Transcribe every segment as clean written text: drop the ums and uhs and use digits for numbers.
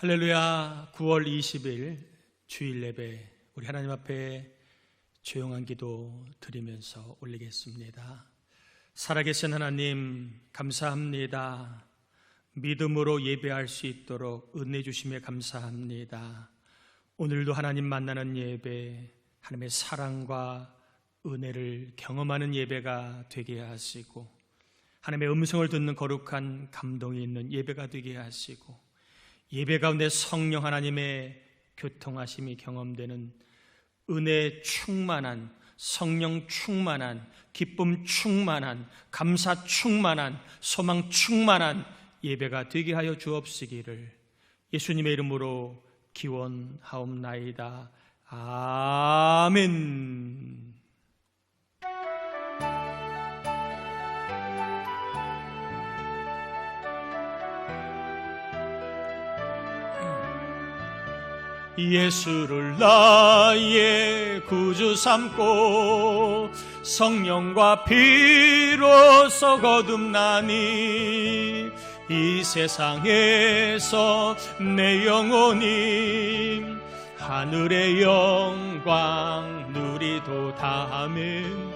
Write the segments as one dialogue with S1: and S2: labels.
S1: 할렐루야. 9월 20일 주일 예배 우리 하나님 앞에 조용한 기도 드리면서 올리겠습니다. 살아계신 하나님 감사합니다. 믿음으로 예배할 수 있도록 은혜 주심에 감사합니다. 오늘도 하나님 만나는 예배, 하나님의 사랑과 은혜를 경험하는 예배가 되게 하시고, 하나님의 음성을 듣는 거룩한 감동이 있는 예배가 되게 하시고, 예배 가운데 성령 하나님의 교통하심이 경험되는 은혜 충만한, 성령 충만한, 기쁨 충만한, 감사 충만한, 소망 충만한 예배가 되게 하여 주옵시기를 예수님의 이름으로 기원하옵나이다. 아멘. 예수를 나의 구주 삼고 성령과 피로써 거듭나니 이 세상에서 내 영혼이 하늘의 영광 누리도다. 아멘.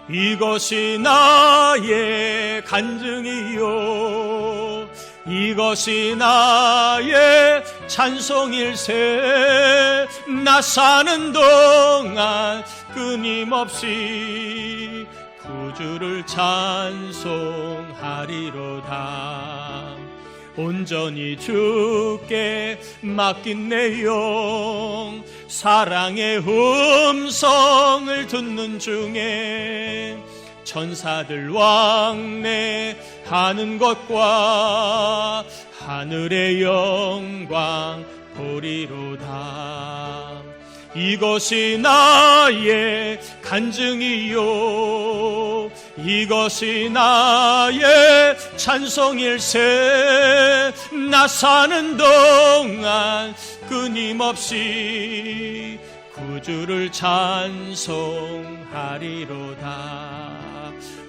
S1: 이것이 나의 간증이요, 이것이 나의 찬송일세. 나 사는 동안 끊임없이 구주를 찬송하리로다. 온전히 주께 맡긴 내 영, 사랑의 음성을 듣는 중에 천사들 왕래하는 것과 하늘의 영광 보리로다. 이것이 나의 간증이요, 이것이 나의 찬송일세. 나 사는 동안 끊임없이 구주를 찬송하리로다.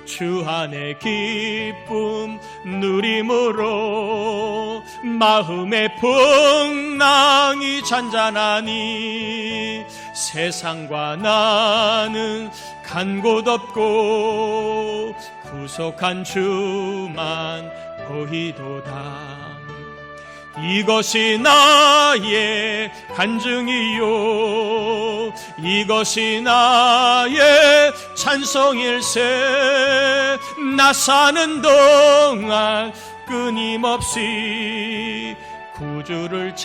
S1: 주 안의 기쁨 누림으로 마음의 풍랑이 잔잔하니 세상과 나는 간 곳 없고 구속한 주만 보이도다. 이것이 나의 간증이요, 이것이 나의 찬송일세. 나 사는 동안 끊임없이 구주를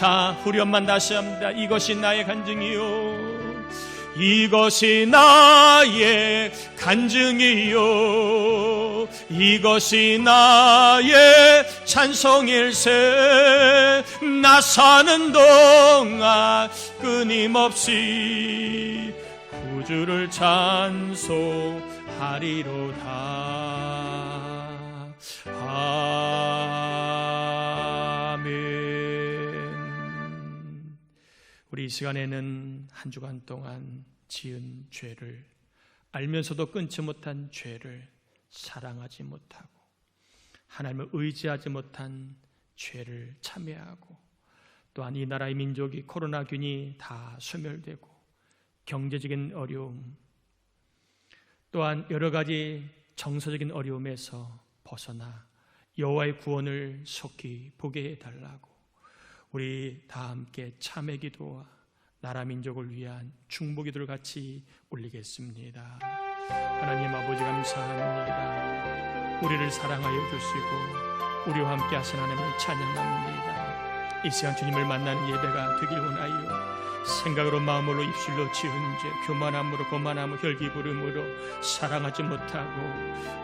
S1: 우리 엄만 다시 합니다. 이것이 나의 간증이요, 이것이 나의 간증이요, 이것이 나의 찬송일세. 나 사는 동안 끊임없이 구주를 찬송하리로다. 아멘. 우리 이 시간에는 한 주간 동안 지은 죄를, 알면서도 끊지 못한 죄를, 사랑하지 못하고 하나님을 의지하지 못한 죄를 참회하고, 또한 이 나라의 민족이 코로나균이 다 소멸되고 경제적인 어려움, 또한 여러 가지 정서적인 어려움에서 벗어나 여호와의 구원을 속히 보게 해달라고 우리 다 함께 참회 기도와 나라 민족을 위한 중보 기도를 같이 올리겠습니다. 하나님 아버지 감사합니다. 우리를 사랑하여 주시고 우리와 함께 하신 하나님을 찬양합니다. 이 시간 주님을 만나는 예배가 되길 원하여 생각으로, 마음으로, 입술로 지은 죄, 교만함으로, 거만함으로, 혈기부름으로 사랑하지 못하고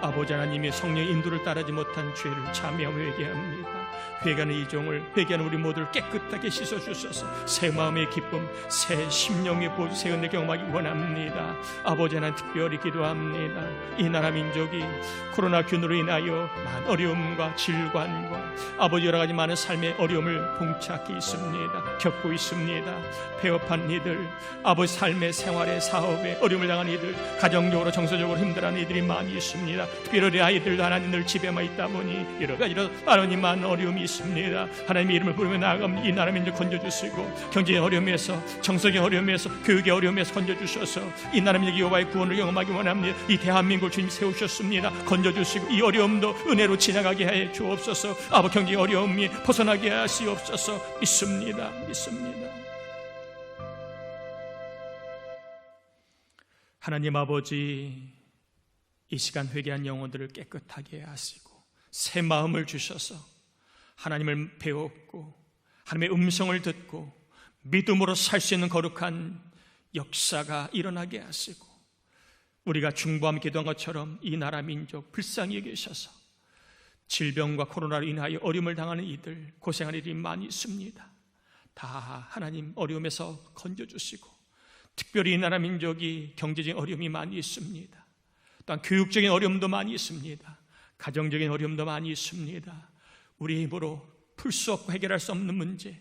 S1: 아버지 하나님의 성령의 인도를 따르지 못한 죄를 참회하며 회개합니다. 회개하는 이 종을, 회개하는 우리 모두를 깨끗하게 씻어주셔서 새 마음의 기쁨, 새 심령의 보주, 새 은혜 경험하기 원합니다. 아버지 하나님 특별히 기도합니다. 이 나라 민족이 코로나균으로 인하여 많은 어려움과 질관과 아버지 여러 가지 많은 삶의 어려움을 봉착해 있습니다. 겪고 있습니다. 폐업한 이들, 아버지 삶의 생활의 사업에 어려움을 당한 이들, 가정적으로 정서적으로 힘들어하는 이들이 많이 있습니다. 특별히 아이들도 하나님 늘 집에만 있다 보니 여러 가지로 하나님 많은 어려움이 믿습니다. 하나님의 이름을 부르며 나아가면 이 나라 민족 건져주시고, 경제의 어려움에서, 정서의 어려움에서, 교육의 어려움에서 건져주셔서 이 나라 민족이 여호와의 구원을 경험하기 원합니다. 이 대한민국을 주님 세우셨습니다. 건져주시고 이 어려움도 은혜로 지나가게 해 주옵소서. 아버지, 경제의 어려움이 벗어나게 하시옵소서. 믿습니다. 하나님 아버지, 이 시간 회개한 영혼들을 깨끗하게 하시고 새 마음을 주셔서 하나님을 배웠고 하나님의 음성을 듣고 믿음으로 살 수 있는 거룩한 역사가 일어나게 하시고, 우리가 중보하며 기도한 것처럼 이 나라 민족 불쌍히 여기셔서 질병과 코로나로 인하여 어려움을 당하는 이들, 고생하는 일이 많이 있습니다. 다 하나님 어려움에서 건져주시고, 특별히 이 나라 민족이 경제적인 어려움이 많이 있습니다. 또한 교육적인 어려움도 많이 있습니다. 가정적인 어려움도 많이 있습니다. 우리 힘으로 풀 수 없고 해결할 수 없는 문제,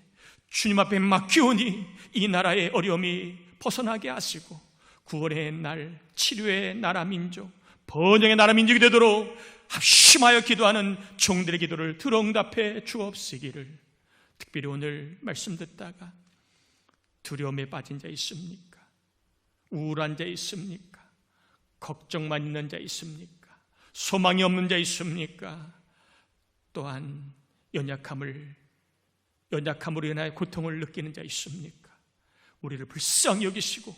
S1: 주님 앞에 맡기오니 이 나라의 어려움이 벗어나게 하시고 구원의 날, 치료의 나라 민족, 번영의 나라 민족이 되도록 합심하여 기도하는 종들의 기도를 들어응답해 주옵시기를. 특별히 오늘 말씀 듣다가 두려움에 빠진 자 있습니까? 우울한 자 있습니까? 걱정만 있는 자 있습니까? 소망이 없는 자 있습니까? 또한 연약함으로 인하여 고통을 느끼는 자 있습니까? 우리를 불쌍히 여기시고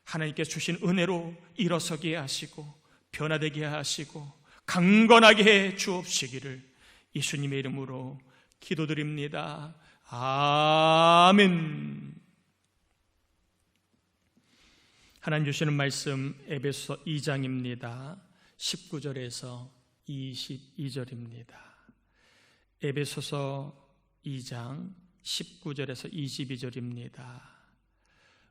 S1: 하나님께서 주신 은혜로 일어서게 하시고 변화되게 하시고 강건하게 해 주옵시기를 예수님의 이름으로 기도드립니다. 아멘. 하나님 주시는 말씀 에베소 2장입니다. 19절에서 22절입니다. 에베소서 2장 19절에서 22절입니다.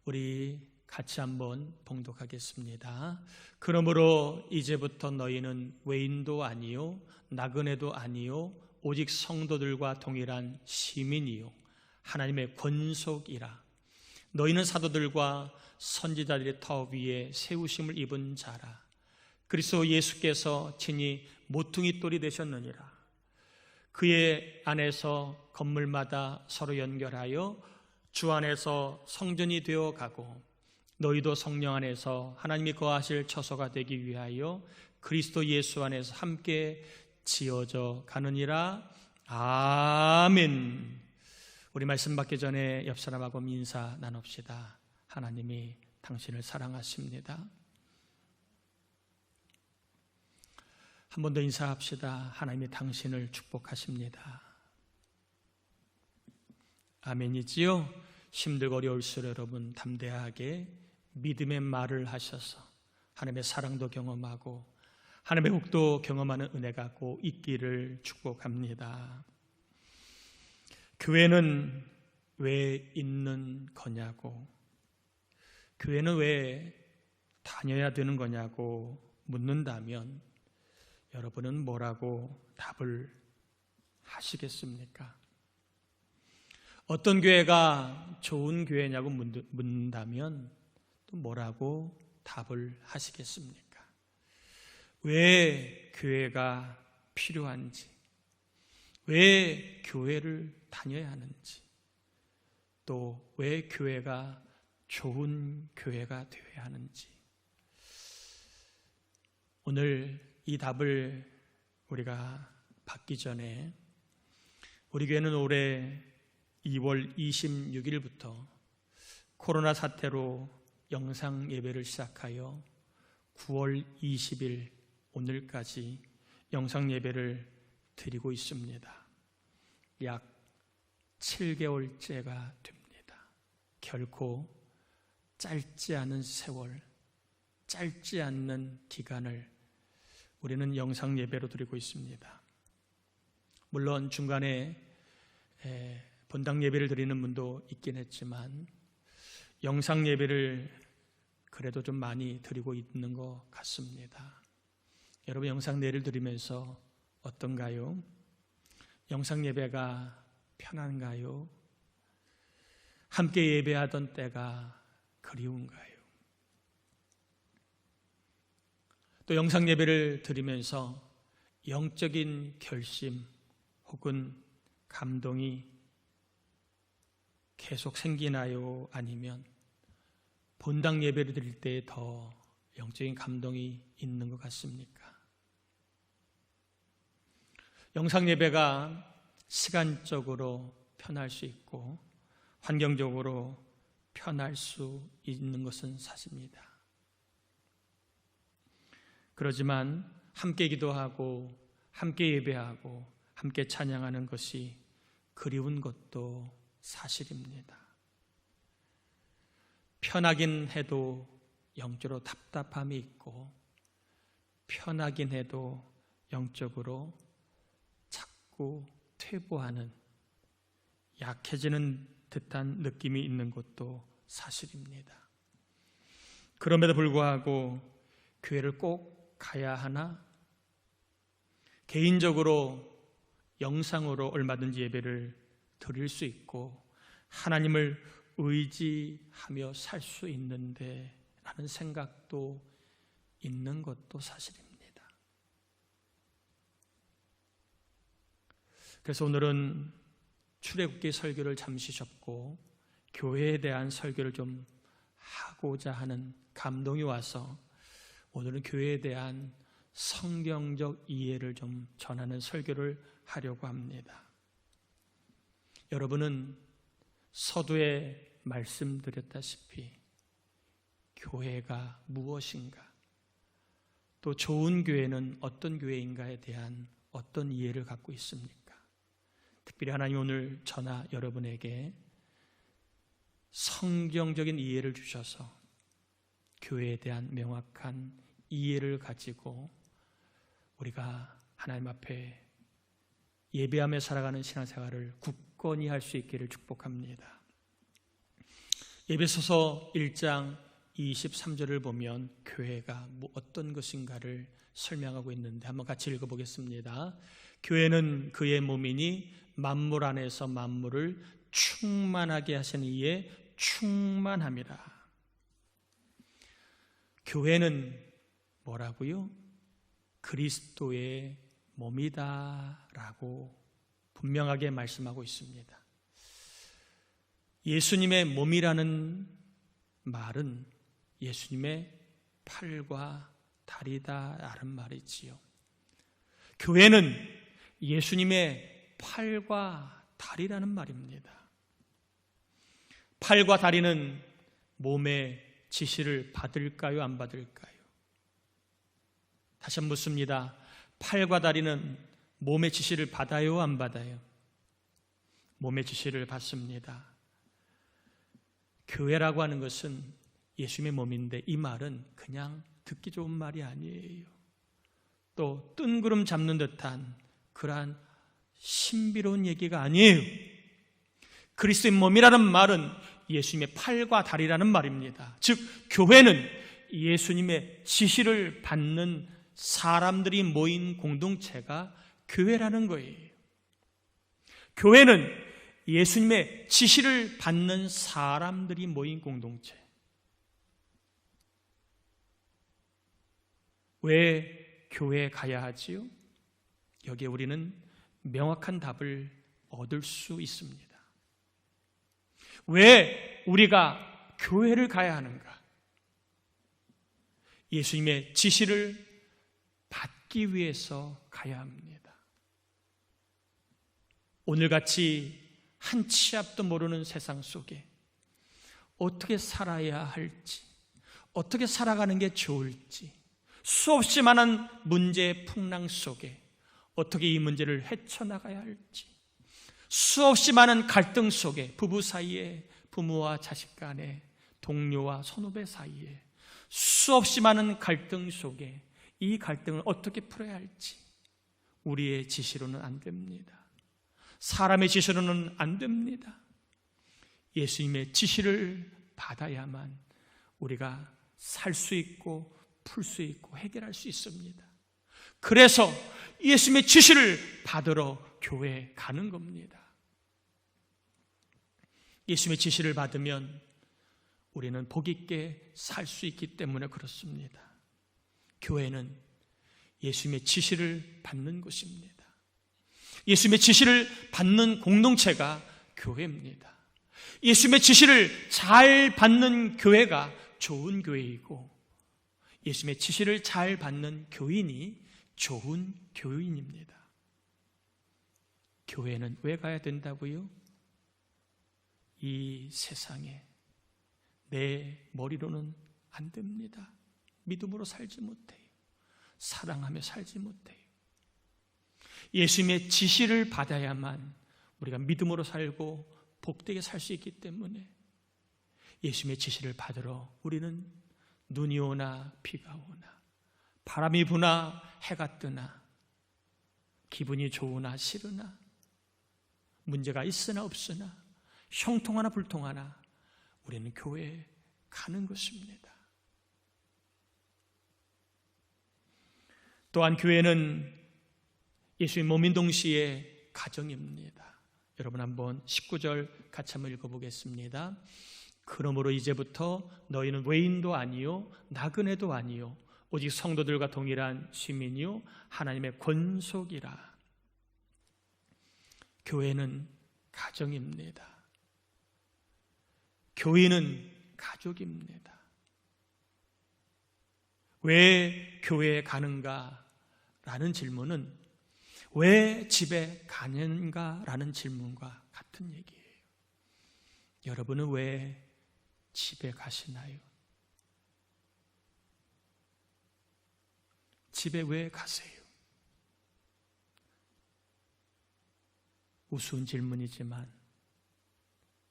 S1: 우리 같이 한번 봉독하겠습니다. 그러므로 이제부터 너희는 외인도 아니요 나그네도 아니요 오직 성도들과 동일한 시민이요 하나님의 권속이라. 너희는 사도들과 선지자들의 터 위에 세우심을 입은 자라. 그리스도 예수께서 친히 모퉁이 돌이 되셨느니라. 그의 안에서 건물마다 서로 연결하여 주 안에서 성전이 되어 가고, 너희도 성령 안에서 하나님이 거하실 처소가 되기 위하여 그리스도 예수 안에서 함께 지어져 가느니라. 아멘. 우리 말씀 받기 전에 옆 사람하고 인사 나눕시다. 하나님이 당신을 사랑하십니다. 한 번 더 인사합시다. 하나님이 당신을 축복하십니다. 아멘이지요? 힘들고 어려울수록 여러분 담대하게 믿음의 말을 하셔서 하나님의 사랑도 경험하고 하나님의 복도 경험하는 은혜가 꼭 있기를 축복합니다. 교회는 왜 있는 거냐고, 교회는 왜 다녀야 되는 거냐고 묻는다면 여러분은 뭐라고 답을 하시겠습니까? 어떤 교회가 좋은 교회냐고 묻는다면 또 뭐라고 답을 하시겠습니까? 왜 교회가 필요한지, 왜 교회를 다녀야 하는지, 또 왜 교회가 좋은 교회가 되어야 하는지, 오늘 이 답을 우리가 받기 전에 우리 교회는 올해 2월 26일부터 코로나 사태로 영상 예배를 시작하여 9월 20일 오늘까지 영상 예배를 드리고 있습니다. 약 7개월째가 됩니다. 결코 짧지 않은 세월, 짧지 않는 기간을 우리는 영상 예배로 드리고 있습니다. 물론 중간에 본당 예배를 드리는 분도 있긴 했지만 영상 예배를 그래도 좀 많이 드리고 있는 것 같습니다. 여러분, 영상 예배를 드리면서 어떤가요? 영상 예배가 편한가요? 함께 예배하던 때가 그리운가요? 또 영상 예배를 드리면서 영적인 결심 혹은 감동이 계속 생기나요? 아니면 본당 예배를 드릴 때 더 영적인 감동이 있는 것 같습니까? 영상 예배가 시간적으로 편할 수 있고 환경적으로 편할 수 있는 것은 사실입니다. 그렇지만 함께 기도하고 함께 예배하고 함께 찬양하는 것이 그리운 것도 사실입니다. 편하긴 해도 영적으로 답답함이 있고 편하긴 해도 영적으로 자꾸 퇴보하는 약해지는 듯한 느낌이 있는 것도 사실입니다. 그럼에도 불구하고 교회를 꼭 가야 하나? 개인적으로 영상으로 얼마든지 예배를 드릴 수 있고 하나님을 의지하며 살 수 있는데 라는 생각도 있는 것도 사실입니다. 그래서 오늘은 출애굽기 설교를 잠시 접고 교회에 대한 설교를 좀 하고자 하는 감동이 와서 오늘은 교회에 대한 성경적 이해를 좀 전하는 설교를 하려고 합니다. 여러분은 서두에 말씀드렸다시피 교회가 무엇인가, 또 좋은 교회는 어떤 교회인가에 대한 어떤 이해를 갖고 있습니까? 특별히 하나님 오늘 저나 여러분에게 성경적인 이해를 주셔서 교회에 대한 명확한 이해를 가지고 우리가 하나님 앞에 예배하며 살아가는 신앙생활을 굳건히 할 수 있기를 축복합니다. 에베소서 1장 23절을 보면 교회가 어떤 것인가를 설명하고 있는데 한번 같이 읽어보겠습니다. 교회는 그의 몸이니 만물 안에서 만물을 충만하게 하시는 이에 충만함이라. 교회는 뭐라고요? 그리스도의 몸이다 라고 분명하게 말씀하고 있습니다. 예수님의 몸이라는 말은 예수님의 팔과 다리다 라는 말이지요. 교회는 예수님의 팔과 다리라는 말입니다. 팔과 다리는 몸의 지시를 받을까요? 안 받을까요? 다시 한번 묻습니다. 팔과 다리는 몸의 지시를 받아요? 안 받아요? 몸의 지시를 받습니다. 교회라고 하는 것은 예수님의 몸인데 이 말은 그냥 듣기 좋은 말이 아니에요. 또 뜬구름 잡는 듯한 그러한 신비로운 얘기가 아니에요. 그리스도의 몸이라는 말은 예수님의 팔과 다리라는 말입니다. 즉 교회는 예수님의 지시를 받는 사람들이 모인 공동체가 교회라는 거예요. 교회는 예수님의 지시를 받는 사람들이 모인 공동체. 왜 교회에 가야 하지요? 여기에 우리는 명확한 답을 얻을 수 있습니다. 왜 우리가 교회를 가야 하는가? 예수님의 지시를 받기 위해서 가야 합니다. 오늘같이 한 치 앞도 모르는 세상 속에 어떻게 살아야 할지, 어떻게 살아가는 게 좋을지, 수없이 많은 문제의 풍랑 속에 어떻게 이 문제를 헤쳐나가야 할지, 수없이 많은 갈등 속에 부부 사이에, 부모와 자식 간에, 동료와 선후배 사이에 수없이 많은 갈등 속에 이 갈등을 어떻게 풀어야 할지 우리의 지시로는 안 됩니다. 사람의 지시로는 안 됩니다. 예수님의 지시를 받아야만 우리가 살 수 있고 풀 수 있고 해결할 수 있습니다. 그래서 예수님의 지시를 받으러 교회에 가는 겁니다. 예수님의 지시를 받으면 우리는 복 있게 살 수 있기 때문에 그렇습니다. 교회는 예수님의 지시를 받는 곳입니다. 예수님의 지시를 받는 공동체가 교회입니다. 예수님의 지시를 잘 받는 교회가 좋은 교회이고, 예수님의 지시를 잘 받는 교인이 좋은 교인입니다. 교회는 왜 가야 된다고요? 이 세상에 내 머리로는 안 됩니다. 믿음으로 살지 못해요. 사랑하며 살지 못해요. 예수님의 지시를 받아야만 우리가 믿음으로 살고 복되게 살 수 있기 때문에, 예수님의 지시를 받으러 우리는 눈이 오나 비가 오나, 바람이 부나 해가 뜨나, 기분이 좋으나 싫으나, 문제가 있으나 없으나, 형통하나 불통하나 우리는 교회에 가는 것입니다. 또한 교회는 예수의 몸인 동시에 가정입니다. 여러분 한번 19절 같이 한번 읽어보겠습니다. 그러므로 이제부터 너희는 외인도 아니요 나그네도 아니요 오직 성도들과 동일한 시민이요 하나님의 권속이라. 교회는 가정입니다. 교인은 가족입니다. 왜 교회에 가는가? 라는 질문은 왜 집에 가는가? 라는 질문과 같은 얘기예요. 여러분은 왜 집에 가시나요? 집에 왜 가세요? 우스운 질문이지만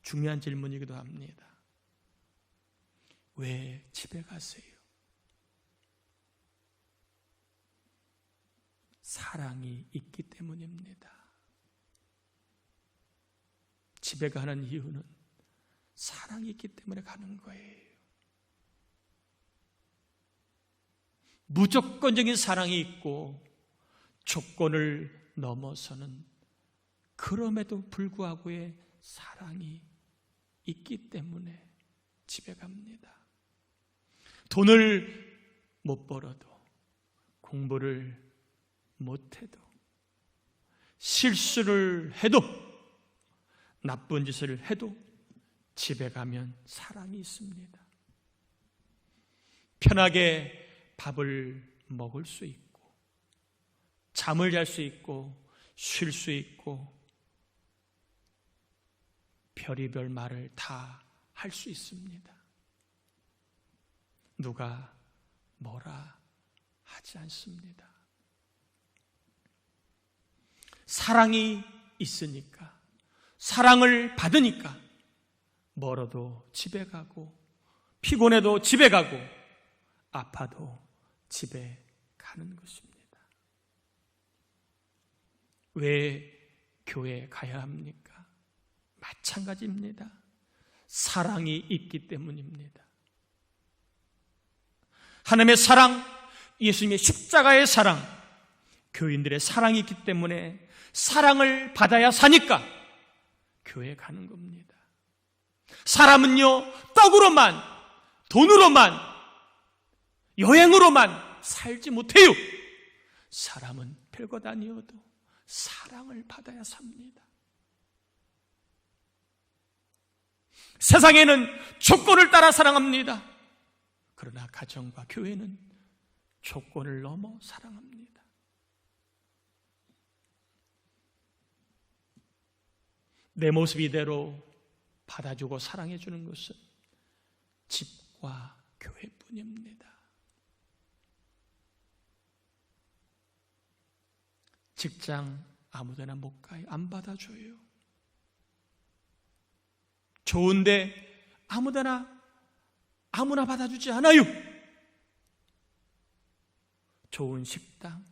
S1: 중요한 질문이기도 합니다. 왜 집에 가세요? 사랑이 있기 때문입니다. 집에 가는 이유는 사랑이 있기 때문에 가는 거예요. 무조건적인 사랑이 있고 조건을 넘어서는 그럼에도 불구하고의 사랑이 있기 때문에 집에 갑니다. 돈을 못 벌어도, 공부를 못해도, 실수를 해도, 나쁜 짓을 해도 집에 가면 사랑이 있습니다. 편하게 밥을 먹을 수 있고, 잠을 잘 수 있고, 쉴 수 있고, 별의별 말을 다 할 수 있습니다. 누가 뭐라 하지 않습니다. 사랑이 있으니까, 사랑을 받으니까 멀어도 집에 가고, 피곤해도 집에 가고, 아파도 집에 가는 것입니다. 왜 교회에 가야 합니까? 마찬가지입니다. 사랑이 있기 때문입니다. 하나님의 사랑, 예수님의 십자가의 사랑, 교인들의 사랑이 있기 때문에 사랑을 받아야 사니까 교회에 가는 겁니다. 사람은요, 떡으로만, 돈으로만, 여행으로만 살지 못해요. 사람은 별것 아니어도 사랑을 받아야 삽니다. 세상에는 조건을 따라 사랑합니다. 그러나 가정과 교회는 조건을 넘어 사랑합니다. 내 모습 이대로 받아주고 사랑해주는 것은 집과 교회뿐입니다. 직장 아무데나 못 가요. 안 받아줘요. 좋은데 아무나 받아주지 않아요. 좋은 식당,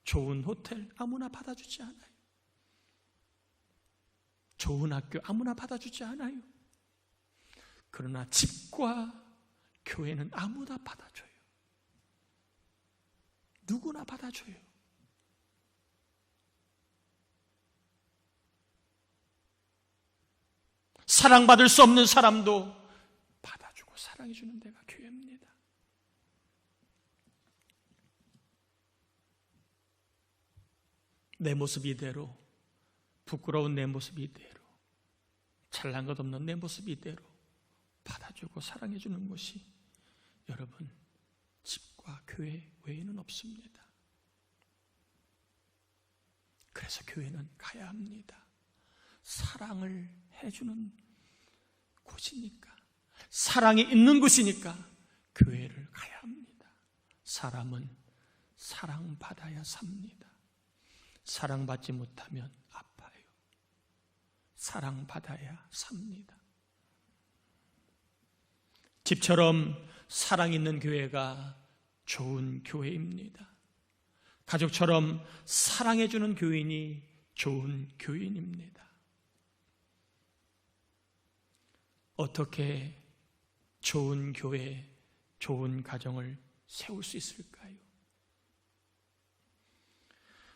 S1: 좋은 호텔 아무나 받아주지 않아요. 좋은 학교 아무나 받아주지 않아요. 그러나 집과 교회는 아무나 받아줘요. 누구나 받아줘요. 사랑받을 수 없는 사람도 받아주고 사랑해주는 데가 교회입니다. 내 모습 이대로 부끄러운 내 모습 이대로, 잘난 것 없는 내 모습 이대로 받아주고 사랑해주는 곳이 여러분 집과 교회 외에는 없습니다. 그래서 교회는 가야 합니다. 사랑을 해주는 곳이니까, 사랑이 있는 곳이니까 교회를 가야 합니다. 사람은 사랑받아야 삽니다. 사랑받지 못하면 아파요. 사랑받아야 삽니다. 집처럼 사랑 있는 교회가 좋은 교회입니다. 가족처럼 사랑해주는 교인이 좋은 교인입니다. 어떻게 좋은 교회, 좋은 가정을 세울 수 있을까요?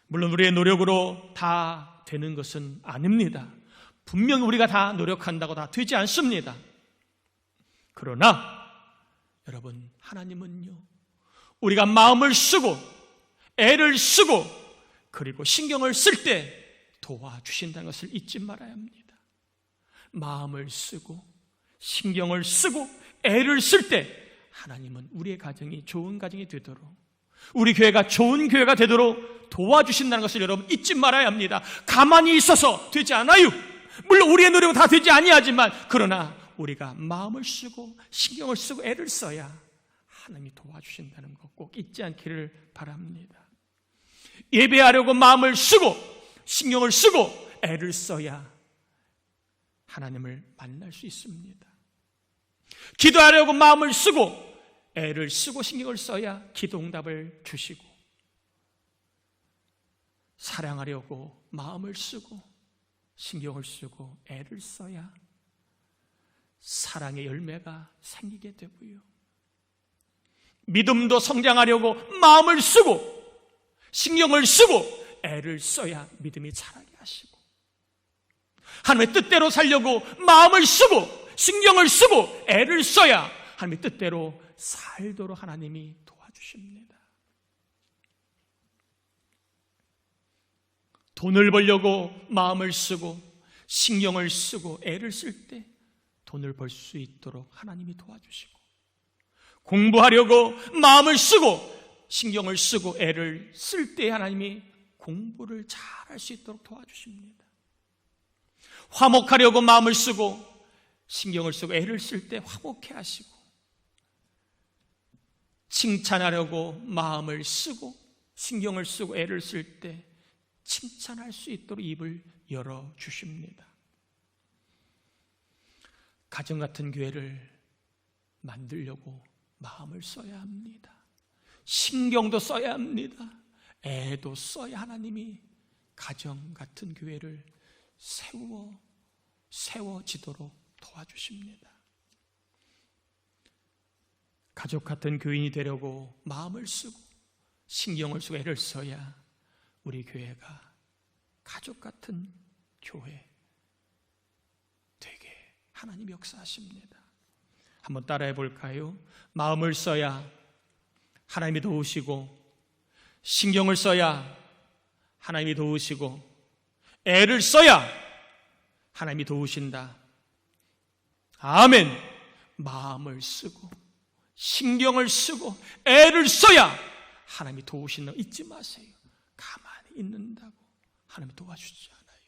S1: 물론 우리의 노력으로 다 되는 것은 아닙니다. 분명히 우리가 다 노력한다고 다 되지 않습니다. 그러나 여러분, 하나님은요, 우리가 마음을 쓰고 애를 쓰고 그리고 신경을 쓸 때 도와주신다는 것을 잊지 말아야 합니다. 마음을 쓰고 신경을 쓰고 애를 쓸 때 하나님은 우리의 가정이 좋은 가정이 되도록, 우리 교회가 좋은 교회가 되도록 도와주신다는 것을 여러분 잊지 말아야 합니다. 가만히 있어서 되지 않아요. 물론 우리의 노력은 다 되지 아니하지만, 그러나 우리가 마음을 쓰고 신경을 쓰고 애를 써야 하나님이 도와주신다는 것 꼭 잊지 않기를 바랍니다. 예배하려고 마음을 쓰고 신경을 쓰고 애를 써야 하나님을 만날 수 있습니다. 기도하려고 마음을 쓰고 애를 쓰고 신경을 써야 기도 응답을 주시고, 사랑하려고 마음을 쓰고 신경을 쓰고 애를 써야 사랑의 열매가 생기게 되고요, 믿음도 성장하려고 마음을 쓰고 신경을 쓰고 애를 써야 믿음이 자라게 하시고, 하나님의 뜻대로 살려고 마음을 쓰고 신경을 쓰고 애를 써야 하나님의 뜻대로 살도록 하나님이 도와주십니다. 돈을 벌려고 마음을 쓰고 신경을 쓰고 애를 쓸 때 돈을 벌 수 있도록 하나님이 도와주시고, 공부하려고 마음을 쓰고 신경을 쓰고 애를 쓸 때 하나님이 공부를 잘할 수 있도록 도와주십니다. 화목하려고 마음을 쓰고 신경을 쓰고 애를 쓸 때 화목해 하시고, 칭찬하려고 마음을 쓰고 신경을 쓰고 애를 쓸 때 칭찬할 수 있도록 입을 열어주십니다. 가정 같은 교회를 만들려고 마음을 써야 합니다. 신경도 써야 합니다. 애도 써야 하나님이 가정 같은 교회를 세워지도록 도와주십니다. 가족 같은 교인이 되려고 마음을 쓰고 신경을 쓰고 애를 써야 우리 교회가 가족 같은 교회 되게 하나님이 역사하십니다. 한번 따라해 볼까요? 마음을 써야 하나님이 도우시고, 신경을 써야 하나님이 도우시고, 애를 써야 하나님이 도우신다. 아멘. 마음을 쓰고 신경을 쓰고 애를 써야 하나님이 도우시는 거 잊지 마세요. 가만히 있는다고 하나님이 도와주지 않아요.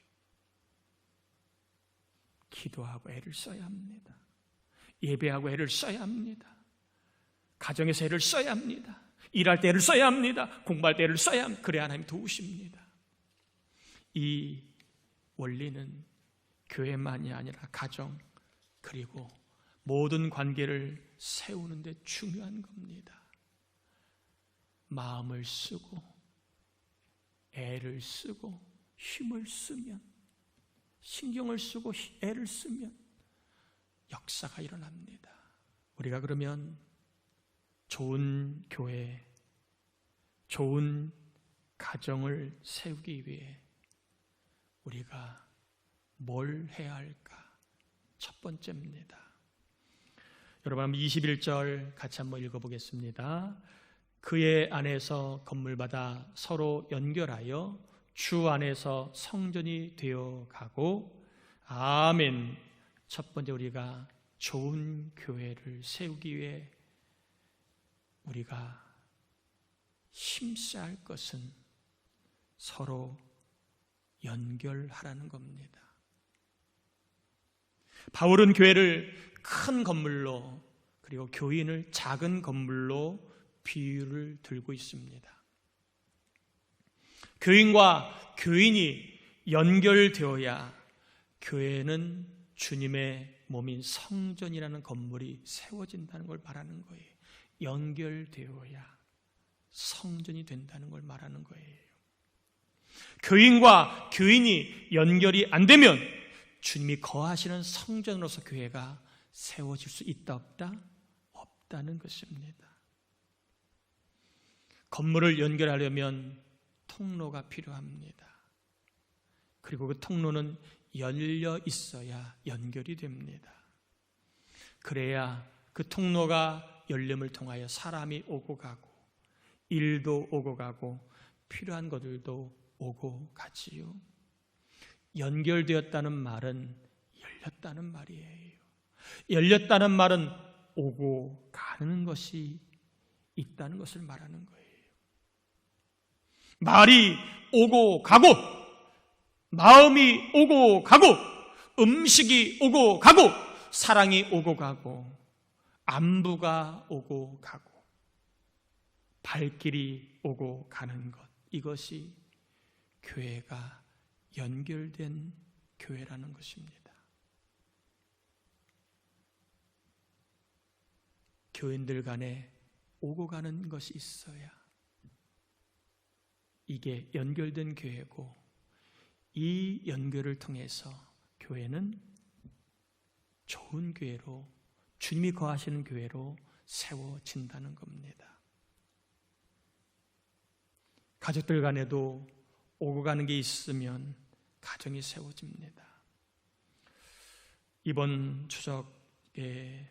S1: 기도하고 애를 써야 합니다. 예배하고 애를 써야 합니다. 가정에서 애를 써야 합니다. 일할 때 애를 써야 합니다. 공부할 때 애를 써야 합니다. 그래야 하나님이 도우십니다. 이 원리는 교회만이 아니라 가정 그리고 모든 관계를 세우는 데 중요한 겁니다. 마음을 쓰고 애를 쓰고 힘을 쓰면, 신경을 쓰고 애를 쓰면 역사가 일어납니다. 우리가 그러면 좋은 교회, 좋은 가정을 세우기 위해 우리가 뭘 해야 할까? 첫 번째입니다. 여러분 한번 21절 같이 한번 읽어보겠습니다. 그의 안에서 건물마다 서로 연결하여 주 안에서 성전이 되어 가고, 아멘. 첫 번째, 우리가 좋은 교회를 세우기 위해 우리가 힘써야 할 것은 서로 연결하라는 겁니다. 바울은 교회를 큰 건물로, 그리고 교인을 작은 건물로 비유를 들고 있습니다. 교인과 교인이 연결되어야 교회는 주님의 몸인 성전이라는 건물이 세워진다는 걸 말하는 거예요. 연결되어야 성전이 된다는 걸 말하는 거예요. 교인과 교인이 연결이 안 되면 주님이 거하시는 성전으로서 교회가 세워질 수 있다 없다? 없다는 것입니다. 건물을 연결하려면 통로가 필요합니다. 그리고 그 통로는 열려 있어야 연결이 됩니다. 그래야 그 통로가 열림을 통하여 사람이 오고 가고, 일도 오고 가고, 필요한 것들도 오고 가지요. 연결되었다는 말은 열렸다는 말이에요. 열렸다는 말은 오고 가는 것이 있다는 것을 말하는 거예요. 말이 오고 가고, 마음이 오고 가고, 음식이 오고 가고, 사랑이 오고 가고, 안부가 오고 가고, 발길이 오고 가는 것, 이것이 교회가 연결된 교회라는 것입니다. 교인들 간에 오고 가는 것이 있어야 이게 연결된 교회고, 이 연결을 통해서 교회는 좋은 교회로, 주님이 거하시는 교회로 세워진다는 겁니다. 가족들 간에도 오고 가는 게 있으면 가정이 세워집니다. 이번 추석에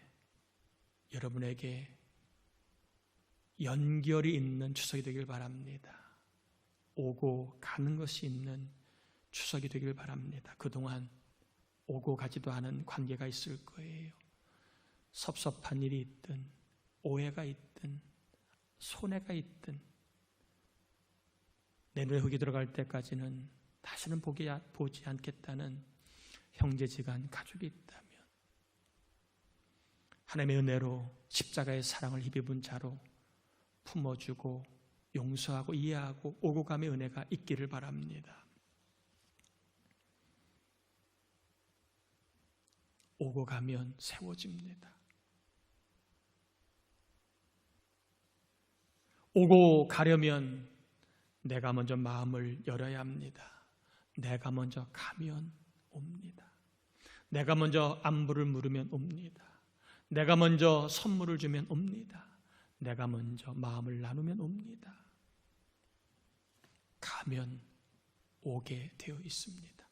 S1: 여러분에게 연결이 있는 추석이 되길 바랍니다. 오고 가는 것이 있는 추석이 되길 바랍니다. 그동안 오고 가지도 않은 관계가 있을 거예요. 섭섭한 일이 있든, 오해가 있든, 손해가 있든, 내 눈에 흙이 들어갈 때까지는 다시는 보지 않겠다는 형제지간 가족이 있다면, 하나님의 은혜로 십자가의 사랑을 힘입은 자로 품어주고 용서하고 이해하고 오고 감의 은혜가 있기를 바랍니다. 오고 가면 세워집니다. 오고 가려면 내가 먼저 마음을 열어야 합니다. 내가 먼저 가면 옵니다. 내가 먼저 안부를 물으면 옵니다. 내가 먼저 선물을 주면 옵니다. 내가 먼저 마음을 나누면 옵니다. 가면 오게 되어 있습니다.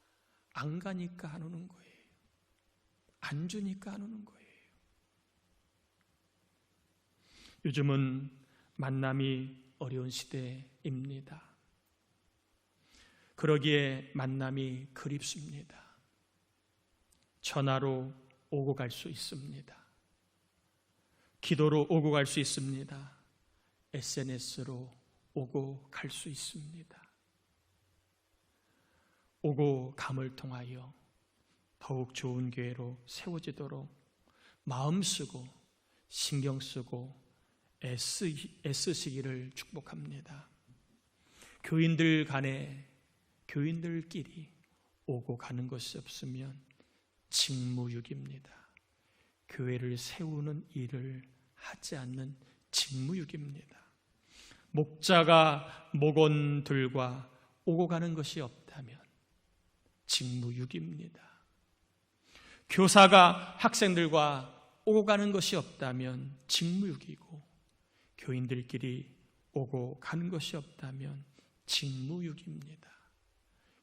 S1: 안 가니까 안 오는 거예요. 안 주니까 안 오는 거예요. 요즘은 만남이 어려운 시대입니다. 그러기에 만남이 그립습니다. 전화로 오고 갈 수 있습니다. 기도로 오고 갈 수 있습니다. SNS로 오고 갈 수 있습니다. 오고 감을 통하여 더욱 좋은 교회로 세워지도록 마음 쓰고 신경 쓰고 애쓰시기를 축복합니다. 교인들 간에, 교인들끼리 오고 가는 것이 없으면 직무유기입니다. 교회를 세우는 일을 하지 않는 직무유기입니다. 목자가 목원들과 오고 가는 것이 없다면 직무유기입니다. 교사가 학생들과 오고 가는 것이 없다면 직무유기고, 교인들끼리 오고 가는 것이 없다면 직무유기입니다.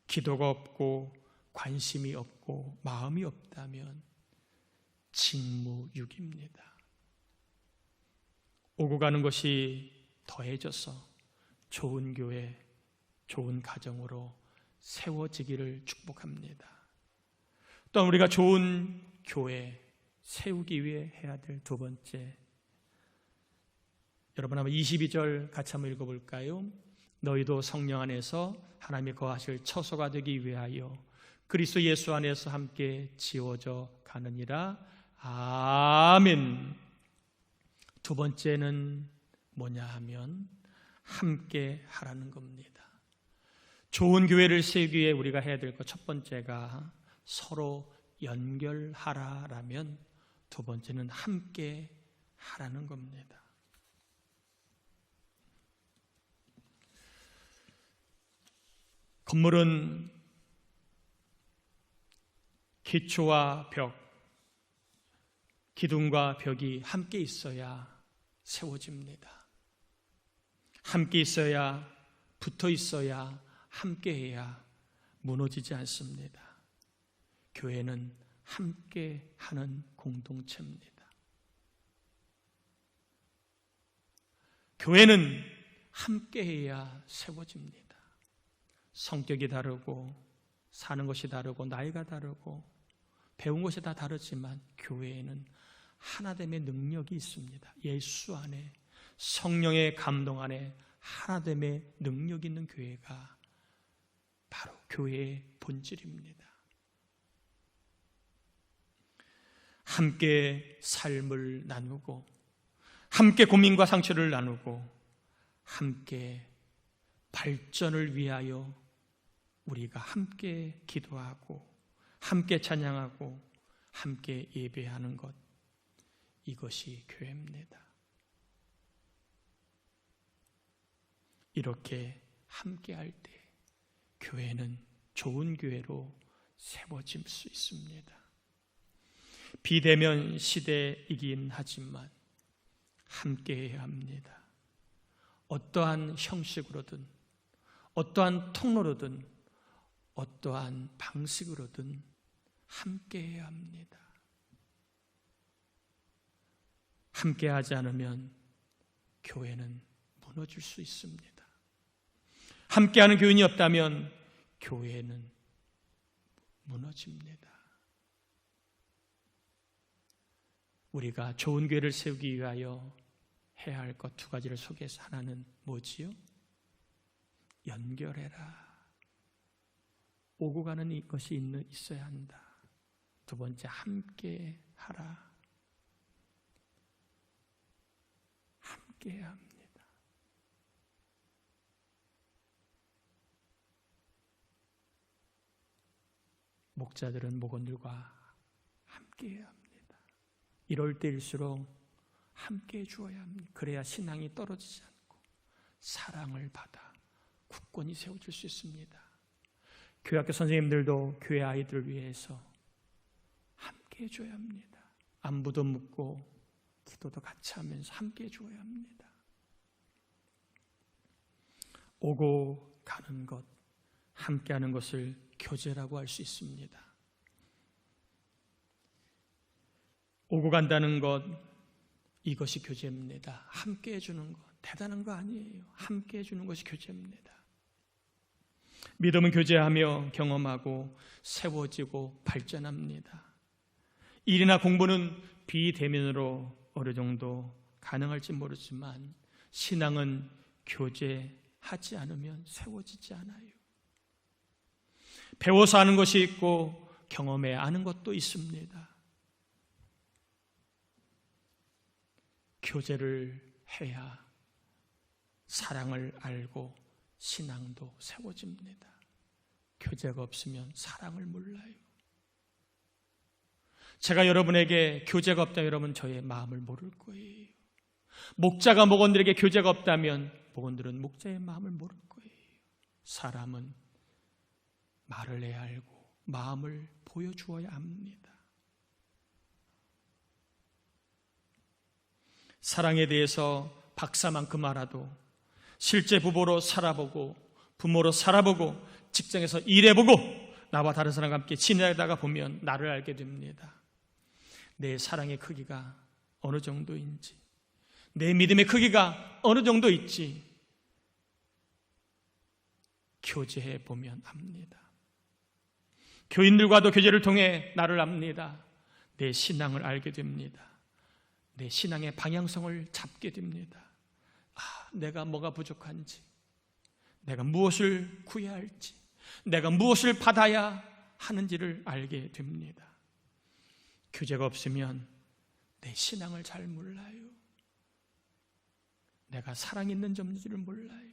S1: 기도가 없고 관심이 없고 마음이 없다면 직무유기입니다. 오고 가는 것이 더해져서 좋은 교회, 좋은 가정으로 세워지기를 축복합니다. 또한 우리가 좋은 교회 세우기 위해 해야 될 두 번째, 여러분 한번 22절 같이 한번 읽어볼까요? 너희도 성령 안에서 하나님이 거하실 처소가 되기 위하여 그리스도 예수 안에서 함께 지워져 가느니라. 아멘. 두 번째는 뭐냐 하면 함께 하라는 겁니다. 좋은 교회를 세우기 위해 우리가 해야 될 것 첫 번째가 서로 연결하라라면 두 번째는 함께 하라는 겁니다. 건물은 기초와 벽, 기둥과 벽이 함께 있어야 세워집니다. 함께 있어야, 붙어 있어야, 함께 해야 무너지지 않습니다. 교회는 함께 하는 공동체입니다. 교회는 함께 해야 세워집니다. 성격이 다르고 사는 것이 다르고 나이가 다르고 배운 것이 다 다르지만 교회에는 하나됨의 능력이 있습니다. 예수 안에, 성령의 감동 안에 하나됨의 능력이 있는 교회가 바로 교회의 본질입니다. 함께 삶을 나누고 함께 고민과 상처를 나누고 함께 발전을 위하여 우리가 함께 기도하고 함께 찬양하고 함께 예배하는 것, 이것이 교회입니다. 이렇게 함께 할 때 교회는 좋은 교회로 세워질 수 있습니다. 비대면 시대이긴 하지만 함께 해야 합니다. 어떠한 형식으로든 어떠한 통로로든 어떠한 방식으로든 함께 해야 합니다. 함께 하지 않으면 교회는 무너질 수 있습니다. 함께하는 교인이 없다면 교회는 무너집니다. 우리가 좋은 교회를 세우기 위하여 해야 할 것 두 가지를 소개해서 하나는 뭐지요? 연결해라. 오고 가는 이것이 있어야 한다. 두 번째, 함께 하라. 함께 해야 합니다. 목자들은 목원들과 함께 해야 합니다. 이럴 때일수록 함께 해주어야 합니다. 그래야 신앙이 떨어지지 않고 사랑을 받아 굳건히 세워질 수 있습니다. 교회학교 선생님들도 교회 아이들을 위해서 함께 해줘야 합니다. 안부도 묻고 기도도 같이 하면서 함께 해줘야 합니다. 오고 가는 것, 함께하는 것을 교제라고 할 수 있습니다. 오고 간다는 것, 이것이 교제입니다. 함께 해주는 것, 대단한 거 아니에요. 함께 해주는 것이 교제입니다. 믿음은 교제하며 경험하고 세워지고 발전합니다. 일이나 공부는 비대면으로 어느 정도 가능할지 모르지만 신앙은 교제하지 않으면 세워지지 않아요. 배워서 아는 것이 있고 경험해 아는 것도 있습니다. 교제를 해야 사랑을 알고 신앙도 세워집니다. 교제가 없으면 사랑을 몰라요. 제가 여러분에게 교제가 없다면 여러분 저의 마음을 모를 거예요. 목자가 목원들에게 교제가 없다면 목원들은 목자의 마음을 모를 거예요. 사람은 말을 해야 알고 마음을 보여주어야 합니다. 사랑에 대해서 박사만큼 알아도 실제 부부로 살아보고 부모로 살아보고 직장에서 일해보고 나와 다른 사람과 함께 지내다가 보면 나를 알게 됩니다. 내 사랑의 크기가 어느 정도인지, 내 믿음의 크기가 어느 정도 있지, 교제해 보면 압니다. 교인들과도 교제를 통해 나를 압니다. 내 신앙을 알게 됩니다. 내 신앙의 방향성을 잡게 됩니다. 내가 뭐가 부족한지, 내가 무엇을 구해야 할지, 내가 무엇을 받아야 하는지를 알게 됩니다. 교제가 없으면 내 신앙을 잘 몰라요. 내가 사랑 있는 점인지를 몰라요.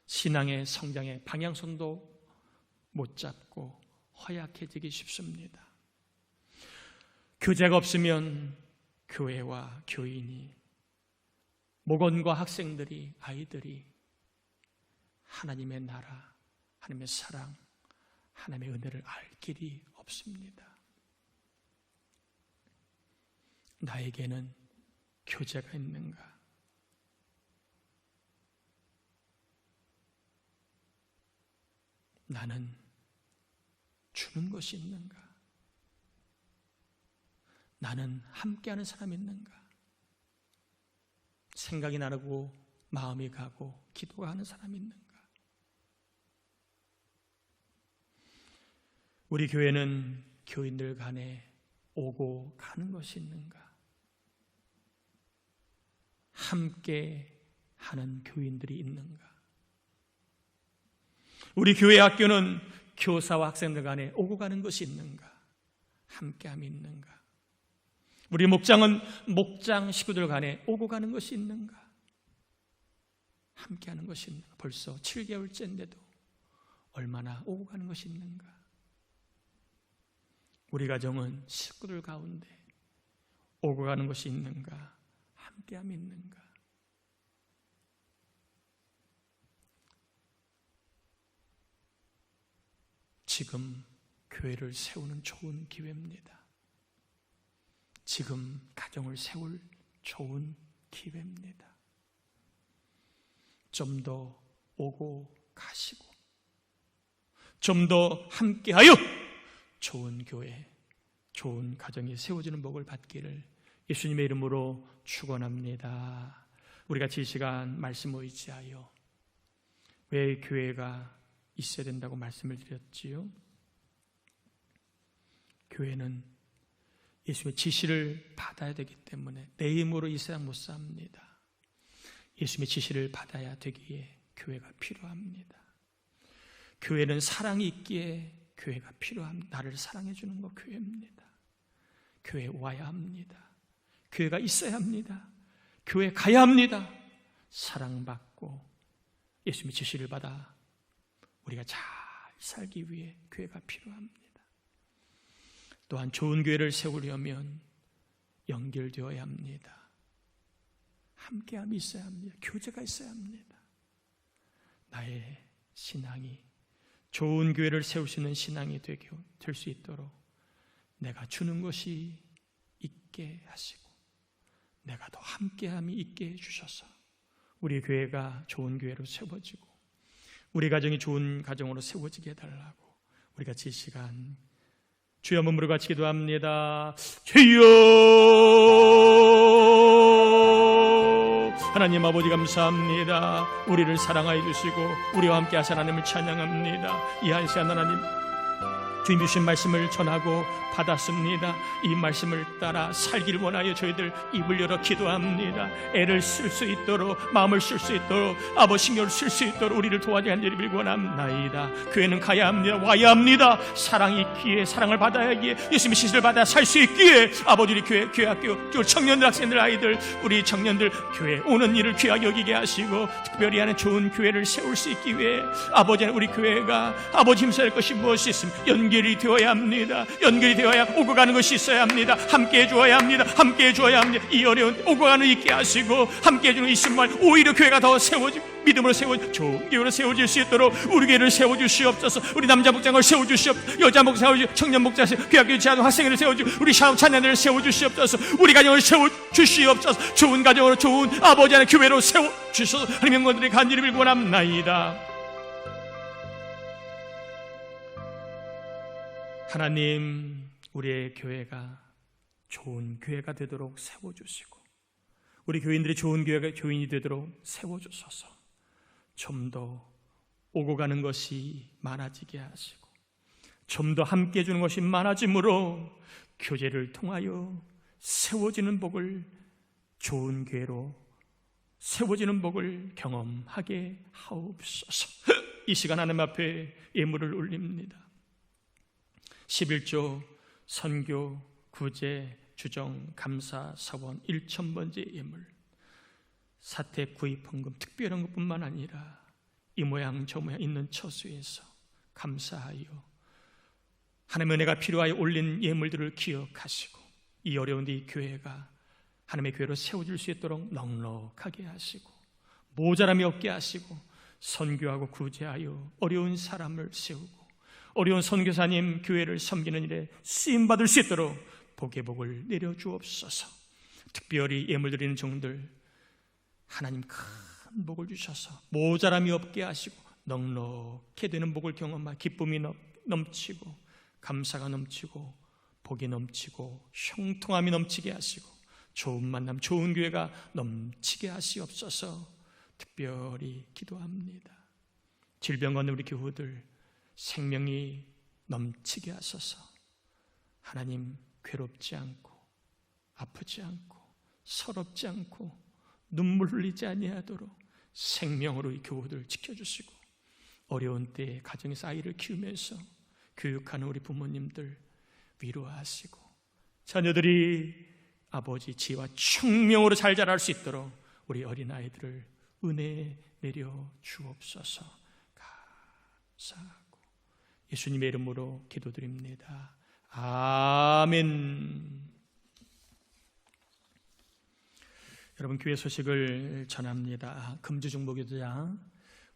S1: 신앙의 성장의 방향성도 못 잡고 허약해지기 쉽습니다. 교제가 없으면 교회와 교인이, 목원과 학생들이, 아이들이 하나님의 나라, 하나님의 사랑, 하나님의 은혜를 알 길이 없습니다. 나에게는 교제가 있는가? 나는 주는 것이 있는가? 나는 함께하는 사람이 있는가? 생각이 나고 마음이 가고 기도가 하는 사람이 있는가? 우리 교회는 교인들 간에 오고 가는 것이 있는가? 함께 하는 교인들이 있는가? 우리 교회 학교는 교사와 학생들 간에 오고 가는 것이 있는가? 함께함이 있는가? 우리 목장은 목장 식구들 간에 오고 가는 것이 있는가? 함께하는 것이 있는가? 벌써 7개월째인데도 얼마나 오고 가는 것이 있는가? 우리 가정은 식구들 가운데 오고 가는 것이 있는가? 함께함이 있는가? 지금 교회를 세우는 좋은 기회입니다. 지금 가정을 세울 좋은 기회입니다. 좀 더 오고 가시고, 좀 더 함께하여 좋은 교회, 좋은 가정이 세워지는 복을 받기를 예수님의 이름으로 축원합니다. 우리 같이 이 시간 말씀을 의지하여 왜 교회가 있어야 된다고 말씀을 드렸지요? 교회는 예수님의 지시를 받아야 되기 때문에 내 힘으로 이 세상 못 삽니다. 예수님의 지시를 받아야 되기에 교회가 필요합니다. 교회는 사랑이 있기에 교회가 필요합니다. 나를 사랑해 주는 거 교회입니다. 교회에 와야 합니다. 교회가 있어야 합니다. 교회 가야 합니다. 사랑받고 예수님의 지시를 받아 우리가 잘 살기 위해 교회가 필요합니다. 또한 좋은 교회를 세우려면 연결되어야 합니다. 함께함이 있어야 합니다. 교제가 있어야 합니다. 나의 신앙이 좋은 교회를 세울 수 있는 신앙이 될 수 있도록 내가 주는 것이 있게 하시고 내가 더 함께함이 있게 해주셔서 우리 교회가 좋은 교회로 세워지고 우리 가정이 좋은 가정으로 세워지게 해달라고 우리 같이 이 시간 주여 한번 무릎 같이 기도합니다. 주여, 하나님 아버지 감사합니다. 우리를 사랑하여 주시고 우리와 함께 하신 하나님을 찬양합니다. 이 한 시간 하나님 주님 주신 말씀을 전하고 받았습니다. 이 말씀을 따라 살기를 원하여 저희들 입을 열어 기도합니다. 애를 쓸 수 있도록, 마음을 쓸 수 있도록, 아버지 신경을 쓸 수 있도록 우리를 도와주는 일을 원합니다. 교회는 가야 합니다. 와야 합니다. 사랑이 있기에, 사랑을 받아야 하기에, 예수님의 지시를 받아 살 수 있기에 아버지 우리 교회 학교 청년들, 학생들, 아이들, 우리 청년들 교회 오는 일을 귀하게 여기게 하시고 특별히 하는 좋은 교회를 세울 수 있기 위해 아버지는 우리 교회가 아버지 힘써야 할 것이 무엇이 있으면 연결이 되어야 합니다. 연결이 되어야 오고 가는 것이 있어야 합니다. 함께 해줘야 합니다. 함께 해줘야 합니다. 이 어려운 오고 가는 있게 하시고 함께 해주는 이 순간 오히려 교회가 더 세워지고 믿음으로 세워져 좋은 교회로 세워질 수 있도록 우리 교회를 세워주시옵소서. 우리 남자 목장을 세워주시옵소서. 여자 목장, 청년 목장, 교학교 지하도 학생을 세워주시옵소서. 우리 자녀들을 세워주시옵소서. 우리 가정을 세워주시옵소서. 좋은 가정으로 좋은 아버지 하나님 교회로 세워주셔서 하나님 영광들의 간절히 빌고 원합나이다. 하나님, 우리의 교회가 좋은 교회가 되도록 세워주시고 우리 교인들이 좋은 교회가 교인이 되도록 세워주소서. 좀 더 오고 가는 것이 많아지게 하시고 좀 더 함께 해주는 것이 많아지므로 교제를 통하여 세워지는 복을, 좋은 교회로 세워지는 복을 경험하게 하옵소서. 이 시간 하나님 앞에 예물을 올립니다. 11조 선교, 구제, 주정, 감사, 사원 1,000번째 예물, 사택 구입 헌금, 특별한 것뿐만 아니라 이 모양 저 모양 있는 처소에서 감사하여 하나님의 은혜가 필요하여 올린 예물들을 기억하시고 이 어려운 이 교회가 하나님의 교회로 세워질 수 있도록 넉넉하게 하시고 모자람이 없게 하시고 선교하고 구제하여 어려운 사람을 세우고 어려운 선교사님 교회를 섬기는 일에 쓰임받을 수 있도록 복의 복을 내려주옵소서. 특별히 예물 드리는 종들 하나님 큰 복을 주셔서 모자람이 없게 하시고 넉넉해 되는 복을 경험하여 기쁨이 넘치고 감사가 넘치고 복이 넘치고 형통함이 넘치게 하시고 좋은 만남, 좋은 교회가 넘치게 하시옵소서. 특별히 기도합니다. 질병 얻는 우리 교우들 생명이 넘치게 하소서. 하나님 괴롭지 않고 아프지 않고 서럽지 않고 눈물 흘리지 아니하도록 생명으로 이 교우들 지켜주시고 어려운 때에 가정에서 아이를 키우면서 교육하는 우리 부모님들 위로하시고 자녀들이 아버지 지혜와 총명으로 잘 자랄 수 있도록 우리 어린아이들을 은혜 내려 주옵소서. 감사하고 예수님의 이름으로 기도드립니다. 아멘. 여러분 교회 소식을 전합니다. 금주중보교도장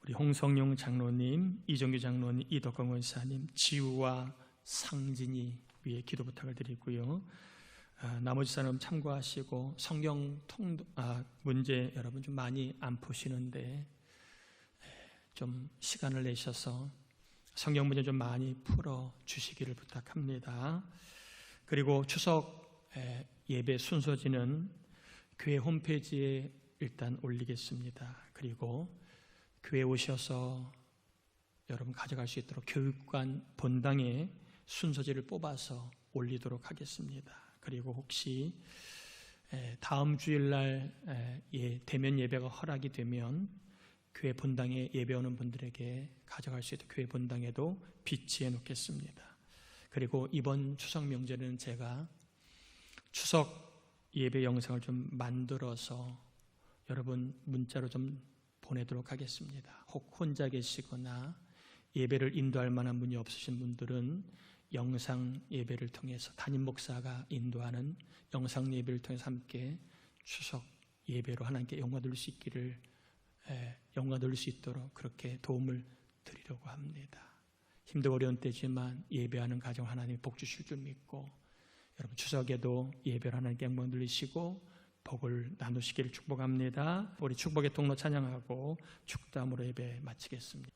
S1: 우리 홍성용 장로님, 이정규 장로님, 이덕광 원사님, 지우와 상진이 위해 기도 부탁을 드리고요. 나머지 사람 참고하시고 성경 문제 여러분 좀 많이 안 푸시는데 좀 시간을 내셔서 성경 문제 좀 많이 풀어 주시기를 부탁합니다. 그리고 추석 예배 순서지는 교회 홈페이지에 일단 올리겠습니다. 그리고 교회 오셔서 여러분 가져갈 수 있도록 교육관 본당에 순서지를 뽑아서 올리도록 하겠습니다. 그리고 혹시 다음 주일날 대면 예배가 허락이 되면 교회 본당에 예배 오는 분들에게 가져갈 수 있도록 교회 본당에도 비치해 놓겠습니다. 그리고 이번 추석 명절에는 제가 추석 예배 영상을 좀 만들어서 여러분 문자로 좀 보내도록 하겠습니다. 혹 혼자 계시거나 예배를 인도할 만한 분이 없으신 분들은 영상 예배를 통해서 담임 목사가 인도하는 영상 예배를 통해서 함께 추석 예배로 하나님께 영광 돌릴 수 있기를 영광 돌릴 수 있도록 그렇게 도움을 드리려고 합니다. 힘들고 어려운 때지만 예배하는 가정 하나님이 복 주실 줄 믿고 여러분 추석에도 예배를 하나님께 영광 돌리시고 복을 나누시기를 축복합니다. 우리 축복의 통로 찬양하고 축도함으로 예배 마치겠습니다.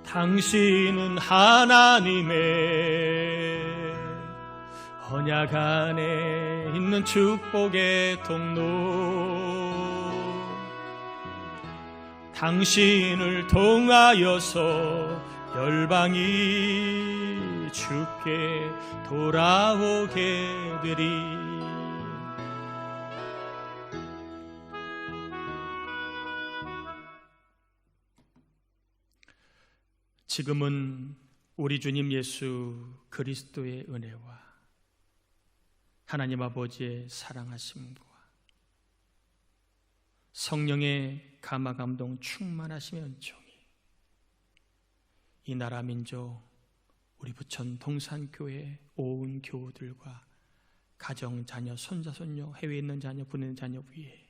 S1: 당신은 하나님의 언약 안에 있는 축복의 통로 당신을 통하여서 열방이 주께 돌아오게 되리 지금은 우리 주님 예수 그리스도의 은혜와 하나님 아버지의 사랑하심과 성령의 감화 감동 충만하심의 은총이 이 나라 민족 우리 부천 동산교회 온 교우들과 가정, 자녀, 손자, 손녀, 해외에 있는 자녀, 군에 있는 자녀 위에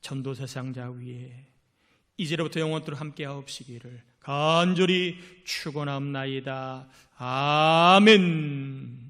S1: 전도세상자 위에 이제로부터 영원토록 함께하옵시기를 간절히 축원합나이다. 아멘.